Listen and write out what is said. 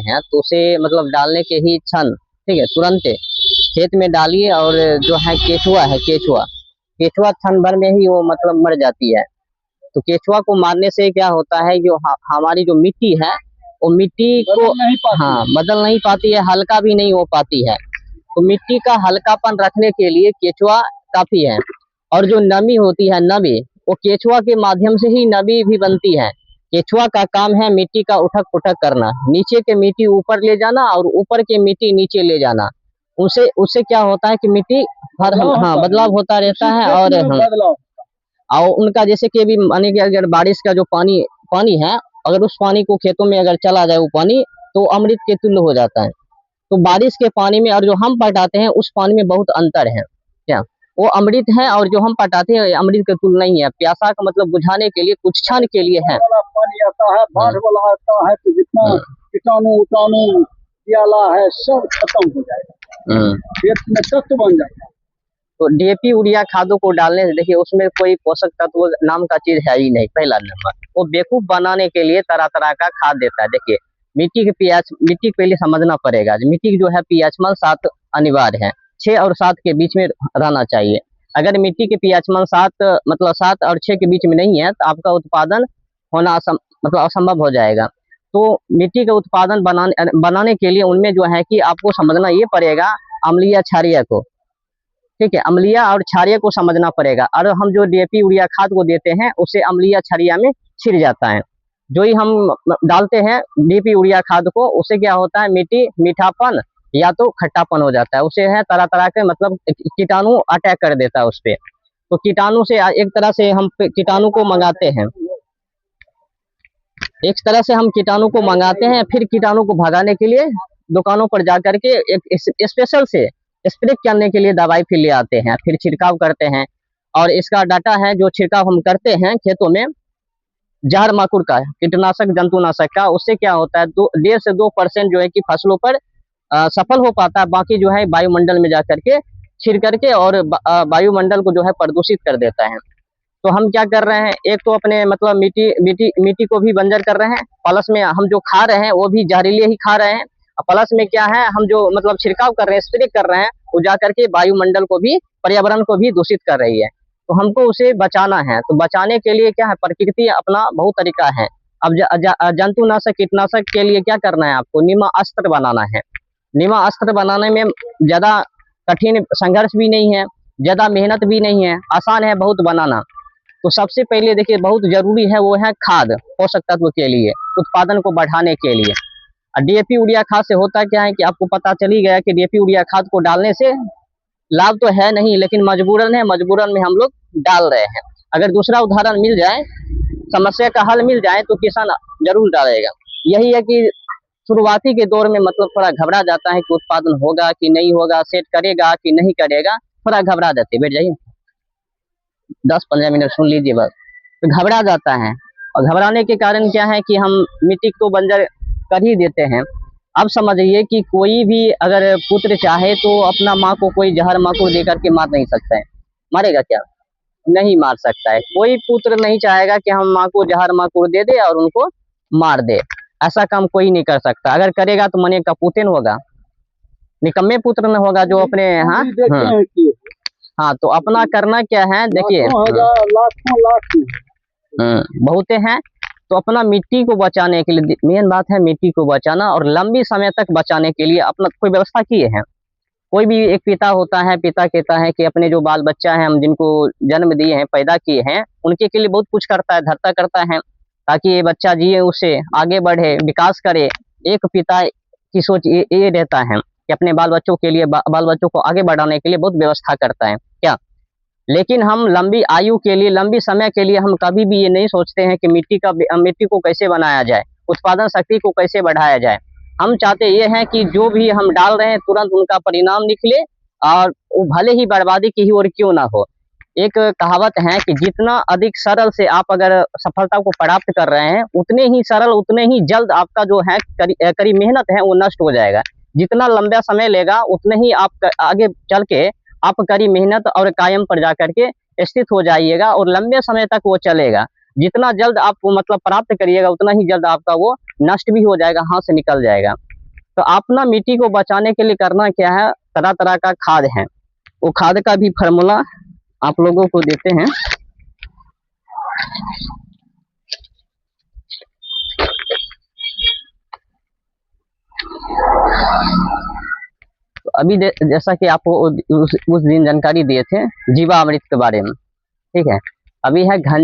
हैं तो उसे मतलब डालने के ही क्षण, ठीक है, तुरंत खेत में डालिए। और जो है केचुआ है, केचुआ केचुआ क्षण भर में ही वो मतलब मर जाती है। तो केचुआ को मारने से क्या होता है, जो हमारी जो मिट्टी है वो मिट्टी को हाँ बदल नहीं पाती है, हल्का भी नहीं हो पाती है। तो मिट्टी का हल्कापन रखने के लिए केचुआ काफी है। और जो नमी होती है, नमी, वो केचुआ के माध्यम से ही नमी भी बनती है। केचुआ का काम है मिट्टी का उठक पुठक करना, नीचे के मिट्टी ऊपर ले जाना और ऊपर के मिट्टी नीचे ले जाना। उससे उससे क्या होता है कि मिट्टी हाँ बदलाव होता रहता है। और उनका जैसे कि अभी माने कि अगर बारिश का जो पानी पानी है, अगर उस पानी को खेतों में अगर चला जाए वो पानी, तो अमृत के तुल्य हो जाता है। तो बारिश के पानी में और जो हम पटाते हैं उस पानी में बहुत अंतर है। क्या वो अमृत है और जो हम पटाते हैं अमृत के तुल्य नहीं है। प्यासा का मतलब बुझाने के लिए कुछ क्षण के लिए है। पानी आता है, बाढ़ वाला आता है, तो जितना कीटाणु उटाणु प्याला है सब खत्म हो जाएगा, खेत में तत्व बन जाएगा। तो डीएपी यूरिया खादों को डालने से देखिए उसमें कोई पोषक तत्व नाम का चीज है ही नहीं। पहला नंबर, वो बेवकूफ बनाने के लिए तरह तरह का खाद देता है। देखिए मिट्टी के पीएच, मिट्टी के पहले समझना पड़ेगा। मिट्टी की जो है पीएच मान 7 अनिवार्य है, 6 और 7 के बीच में रहना चाहिए। अगर मिट्टी के पीएच मान 7 मतलब 7 और 6 के बीच में नहीं है तो आपका उत्पादन होना मतलब असंभव हो जाएगा। तो मिट्टी का उत्पादन बनाने के लिए उनमें जो है कि आपको समझना ये पड़ेगा अम्लीय क्षारीय को, ठीक है, अम्लीय और क्षारीय को समझना पड़ेगा। और हम जो डीएपी यूरिया खाद को देते हैं उससे अम्लीय क्षारीय में छिड़ जाता है। जो ही हम डालते हैं डीएपी यूरिया खाद को, उससे क्या होता है मिट्टी मीठापन या तो खट्टापन हो जाता है। उसे है तरह तरह के मतलब कीटाणु अटैक कर देता है उस पे। तो कीटाणु से एक तरह से हम कीटाणु को मंगाते हैं, एक तरह से हम कीटाणु को मंगाते हैं, फिर कीटाणु को भगाने के लिए दुकानों पर जाकर के एक स्पेशल से स्प्रे करने के लिए दवाई फिर ले आते हैं, फिर छिड़काव करते हैं। और इसका डाटा है जो छिड़काव हम करते हैं खेतों में जहर माकुर का, कीटनाशक जंतुनाशक का, उससे क्या होता है 1.5 से 2% जो है कि फसलों पर सफल हो पाता है। बाकी जो है वायुमंडल में जाकर के छिड़ करके और वायुमंडल को जो है प्रदूषित कर देता है। तो हम क्या कर रहे हैं, एक तो अपने मतलब मिट्टी को भी बंजर कर रहे हैं, प्लस में हम जो खा रहे हैं वो भी जहरीले ही खा रहे हैं। प्लस में क्या है, हम जो मतलब छिड़काव कर रहे हैं, स्प्रे कर रहे हैं, वो जाकर के वायुमंडल को भी, पर्यावरण को भी दूषित कर रही है। तो हमको उसे बचाना है। तो बचाने के लिए क्या है, प्रकृति अपना बहुत तरीका है। अब जंतुनाशक कीटनाशक के लिए क्या करना है, आपको नीमा अस्त्र बनाना है। नीमा अस्त्र बनाने में ज्यादा कठिन संघर्ष भी नहीं है, ज्यादा मेहनत भी नहीं है, आसान है बहुत बनाना। तो सबसे पहले देखिए बहुत जरूरी है वो है खाद, पोषक तत्व के लिए, उत्पादन को बढ़ाने के लिए। डीएपी यूरिया खाद से होता क्या है कि आपको पता चल ही गया कि डीएपी यूरिया खाद को डालने से लाभ तो है नहीं, लेकिन मजबूरन है, मजबूरन में हम लोग डाल रहे हैं। अगर दूसरा उदाहरण मिल जाए, समस्या का हल मिल जाए तो किसान जरूर डालेगा। यही है कि शुरुआती के दौर में मतलब थोड़ा घबरा जाता है कि उत्पादन होगा कि नहीं होगा, सेट करेगा कि नहीं करेगा, थोड़ा घबरा जाते। बैठ जाइए 10-15 मिनट सुन लीजिए बस। तो घबरा जाता है, और घबराने के कारण क्या है कि हम मिट्टी को बंजर कर ही देते हैं। अब समझिए कि कोई भी अगर पुत्र चाहे तो अपना माँ को कोई जहर माकुर देकर के मार नहीं सकता है। मारेगा क्या? नहीं मार सकता है। कोई पुत्र नहीं चाहेगा कि हम माँ को जहर माकुर दे दे और उनको मार दे। ऐसा काम कोई नहीं कर सकता। अगर करेगा तो मने कपूतन होगा, निकम्मे पुत्र न होगा जो अपने हाँ। तो अपना करना क्या है, देखिए बहुते हैं। तो अपना मिट्टी को बचाने के लिए मेन बात है मिट्टी को बचाना, और लंबी समय तक बचाने के लिए अपना कोई व्यवस्था किए हैं। कोई भी एक पिता होता है, पिता कहता है कि अपने जो बाल बच्चा है, हम जिनको जन्म दिए हैं, पैदा किए हैं, उनके के लिए बहुत कुछ करता है, धरता करता है, ताकि ये बच्चा जिए, उससे आगे बढ़े, विकास करे। एक पिता की सोच ये रहता है कि अपने बाल बच्चों के लिए, बाल बच्चों को आगे बढ़ाने के लिए बहुत व्यवस्था करता है क्या। लेकिन हम लंबी आयु के लिए, लंबी समय के लिए हम कभी भी ये नहीं सोचते हैं कि मिट्टी को कैसे बनाया जाए, उत्पादन शक्ति को कैसे बढ़ाया जाए। हम चाहते ये हैं कि जो भी हम डाल रहे हैं तुरंत उनका परिणाम निकले, और वो भले ही बर्बादी की ही ओर क्यों ना हो। एक कहावत है कि जितना अधिक सरल से आप अगर सफलता को प्राप्त कर रहे हैं, उतने ही सरल, उतने ही जल्द आपका जो है करी मेहनत है वो नष्ट हो जाएगा। जितना लंबा समय लेगा उतने ही आप आगे चल के आप करी मेहनत और कायम पर जाकर के स्थित हो जाइएगा, और लंबे समय तक वो चलेगा। जितना जल्द आप मतलब प्राप्त करिएगा उतना ही जल्द आपका वो नष्ट भी हो जाएगा, हाथ से निकल जाएगा। तो अपना मिट्टी को बचाने के लिए करना क्या है, तरह तरह का खाद है, वो खाद का भी फार्मूला आप लोगों को देते हैं। तो अभी जैसा कि आपको उस दिन जानकारी दिए थे जीवामृत के बारे में, ठीक है। अभी है घन